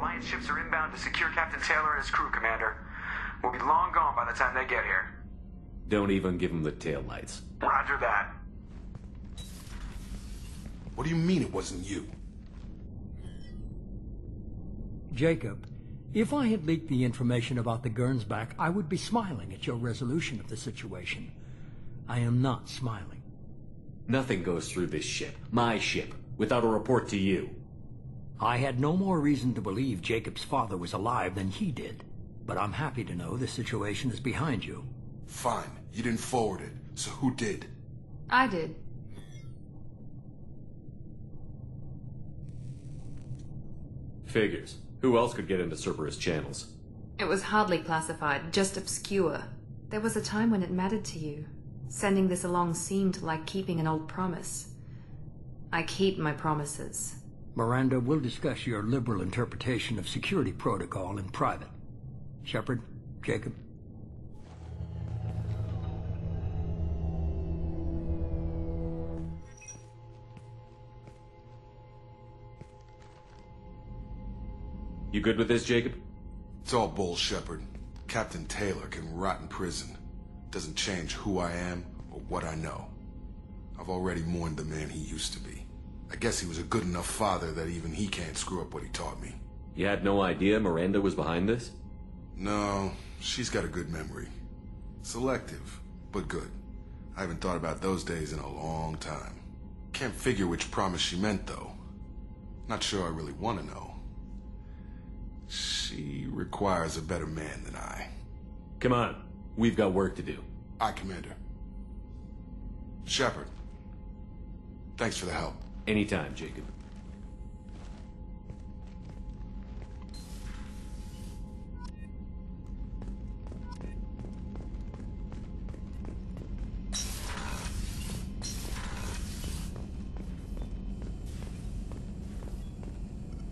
Alliance ships are inbound to secure Captain Taylor and his crew, Commander. We'll be long gone by the time they get here. Don't even give them the taillights. Roger that. What do you mean it wasn't you? Jacob, if I had leaked the information about the Gernsback, I would be smiling at your resolution of the situation. I am not smiling. Nothing goes through this ship, my ship, without a report to you. I had no more reason to believe Jacob's father was alive than he did. But I'm happy to know the situation is behind you. Fine. You didn't forward it. So who did? I did. Figures. Who else could get into Cerberus channels? It was hardly classified, just obscure. There was a time when it mattered to you. Sending this along seemed like keeping an old promise. I keep my promises. Miranda, we'll discuss your liberal interpretation of security protocol in private. Shepard, Jacob. You good with this, Jacob? It's all bull, Shepard. Captain Taylor can rot in prison. Doesn't change who I am or what I know. I've already mourned the man he used to be. I guess he was a good enough father that even he can't screw up what he taught me. You had no idea Miranda was behind this? No, she's got a good memory. Selective, but good. I haven't thought about those days in a long time. Can't figure which promise she meant, though. Not sure I really want to know. She requires a better man than I. Come on, we've got work to do. Aye, Commander. Shepard, thanks for the help. Anytime, Jacob.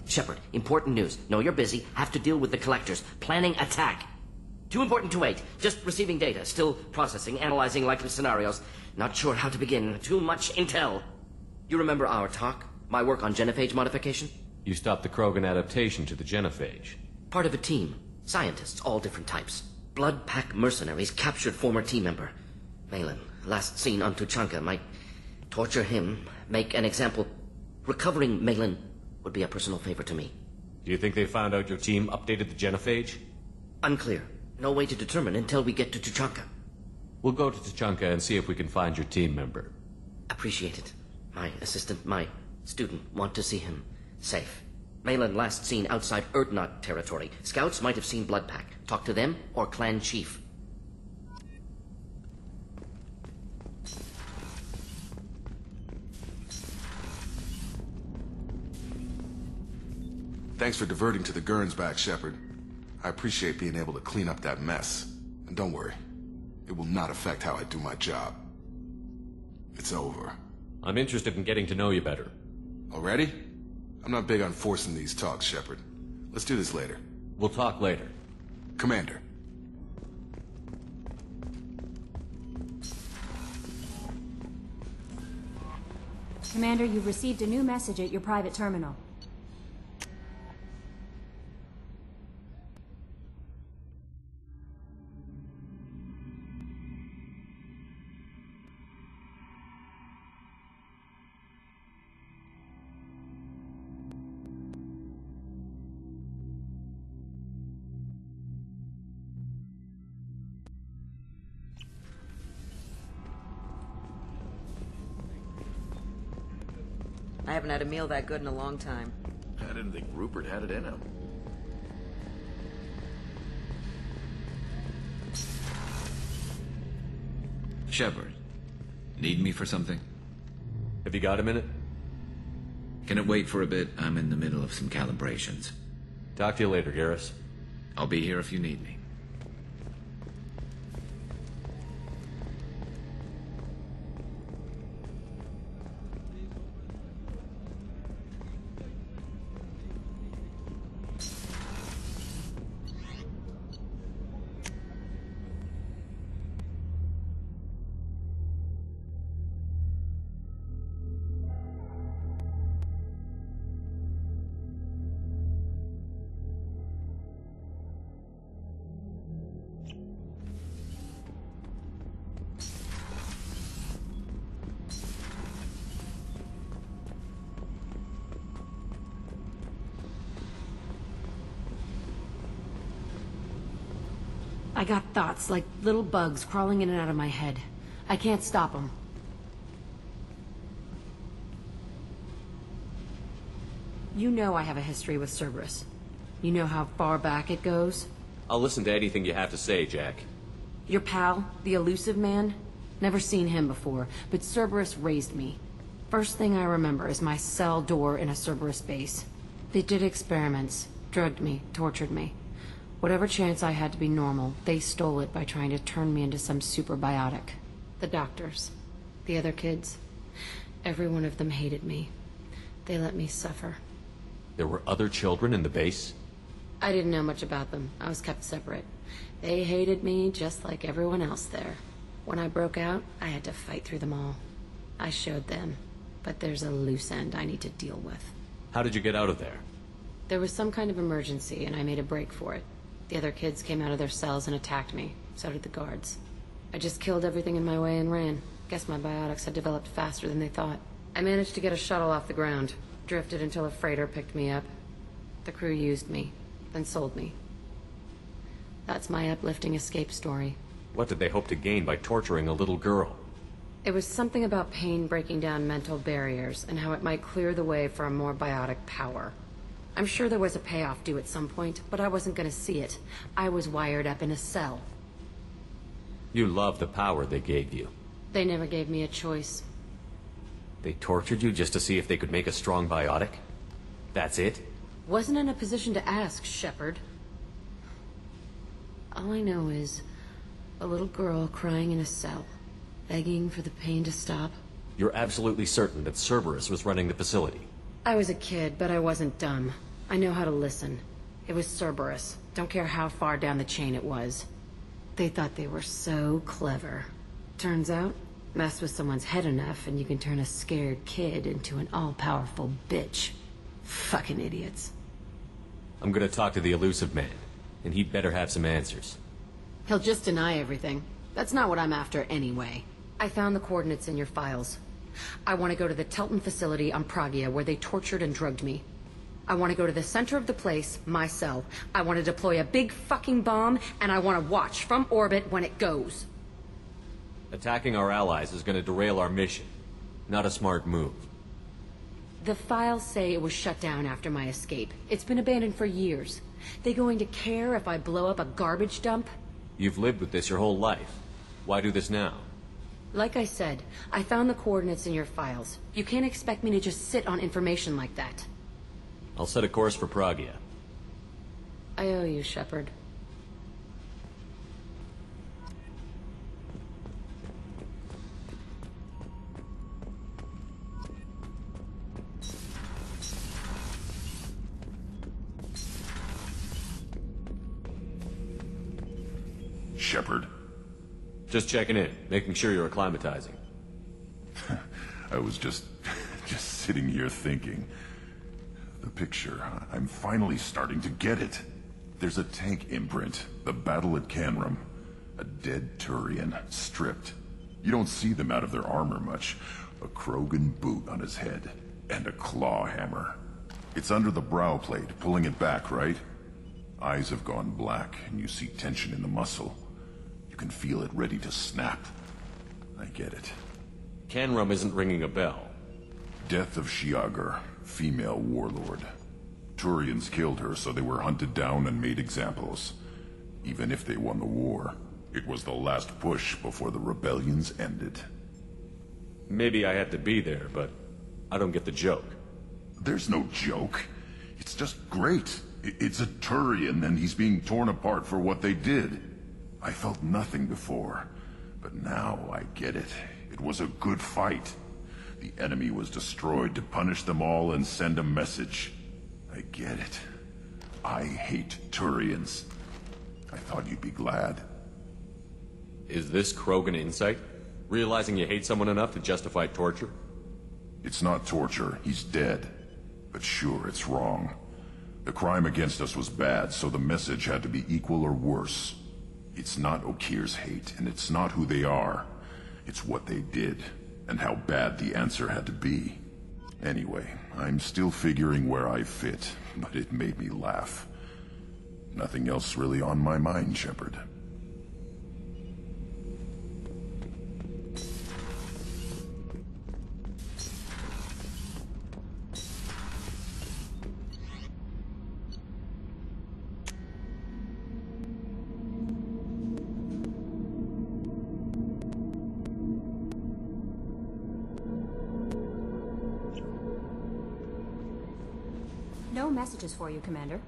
Shepard, important news. Know you're busy. Have to deal with the collectors. Planning attack. Too important to wait. Just receiving data. Still processing, analyzing likely scenarios. Not sure how to begin. Too much intel. You remember our talk? My work on genophage modification? You stopped the Krogan adaptation to the genophage. Part of a team. Scientists, all different types. Blood pack mercenaries captured former team member. Malin, last seen on Tuchanka, might torture him, make an example. Recovering Malin would be a personal favor to me. Do you think they found out your team updated the genophage? Unclear. No way to determine until we get to Tuchanka. We'll go to Tuchanka and see if we can find your team member. Appreciate it. My assistant, my student, want to see him safe. Malin last seen outside Erdnot territory. Scouts might have seen Bloodpack. Talk to them or clan chief. Thanks for diverting to the Gernsback, Shepard. I appreciate being able to clean up that mess. And don't worry, it will not affect how I do my job. It's over. I'm interested in getting to know you better. Already? I'm not big on forcing these talks, Shepard. Let's do this later. We'll talk later. Commander. Commander, you've received a new message at your private terminal. I haven't had a meal that good in a long time. I didn't think Rupert had it in him. Shepard, need me for something? Have you got a minute? Can it wait for a bit? I'm in the middle of some calibrations. Talk to you later, Garrus. I'll be here if you need me. I got thoughts like little bugs crawling in and out of my head. I can't stop them. You know I have a history with Cerberus. You know how far back it goes? I'll listen to anything you have to say, Jack. Your pal, the elusive man? Never seen him before, but Cerberus raised me. First thing I remember is my cell door in a Cerberus base. They did experiments, drugged me, tortured me. Whatever chance I had to be normal, they stole it by trying to turn me into some super biotic. The doctors, the other kids, every one of them hated me. They let me suffer. There were other children in the base? I didn't know much about them. I was kept separate. They hated me just like everyone else there. When I broke out, I had to fight through them all. I showed them, but there's a loose end I need to deal with. How did you get out of there? There was some kind of emergency, and I made a break for it. The other kids came out of their cells and attacked me. So did the guards. I just killed everything in my way and ran. Guess my biotics had developed faster than they thought. I managed to get a shuttle off the ground. Drifted until a freighter picked me up. The crew used me, then sold me. That's my uplifting escape story. What did they hope to gain by torturing a little girl? It was something about pain breaking down mental barriers and how it might clear the way for a more biotic power. I'm sure there was a payoff due at some point, but I wasn't going to see it. I was wired up in a cell. You love the power they gave you. They never gave me a choice. They tortured you just to see if they could make a strong biotic? That's it? Wasn't in a position to ask, Shepard. All I know is a little girl crying in a cell, begging for the pain to stop. You're absolutely certain that Cerberus was running the facility? I was a kid, but I wasn't dumb. I know how to listen. It was Cerberus. Don't care how far down the chain it was. They thought they were so clever. Turns out, mess with someone's head enough and you can turn a scared kid into an all-powerful bitch. Fucking idiots. I'm gonna talk to the elusive man, and he'd better have some answers. He'll just deny everything. That's not what I'm after anyway. I found the coordinates in your files. I want to go to the Telton facility on Pragia where they tortured and drugged me. I want to go to the center of the place, my cell. I want to deploy a big fucking bomb, and I want to watch from orbit when it goes. Attacking our allies is gonna derail our mission. Not a smart move. The files say it was shut down after my escape. It's been abandoned for years. They going to care if I blow up a garbage dump? You've lived with this your whole life. Why do this now? Like I said, I found the coordinates in your files. You can't expect me to just sit on information like that. I'll set a course for Pragia. I owe you, Shepard. Shepard. Just checking in, making sure you're acclimatizing. I was just sitting here thinking. The picture, I'm finally starting to get it. There's a tank imprint, the battle at Canrum. A dead Turian, stripped. You don't see them out of their armor much. A Krogan boot on his head, and a claw hammer. It's under the brow plate, pulling it back, right? Eyes have gone black, and you see tension in the muscle. You can feel it ready to snap. I get it. Canrum isn't ringing a bell. Death of Shiagar, female warlord. Turians killed her, so they were hunted down and made examples. Even if they won the war, it was the last push before the rebellions ended. Maybe I had to be there, but I don't get the joke. There's no joke. It's just great. It's a Turian, and he's being torn apart for what they did. I felt nothing before, but now I get it. It was a good fight. The enemy was destroyed to punish them all and send a message. I get it. I hate Turians. I thought you'd be glad. Is this Krogan insight? Realizing you hate someone enough to justify torture? It's not torture. He's dead. But sure, it's wrong. The crime against us was bad, so the message had to be equal or worse. It's not Okir's hate, and it's not who they are. It's what they did, and how bad the answer had to be. Anyway, I'm still figuring where I fit, but it made me laugh. Nothing else really on my mind, Shepard. no messages for you, Commander.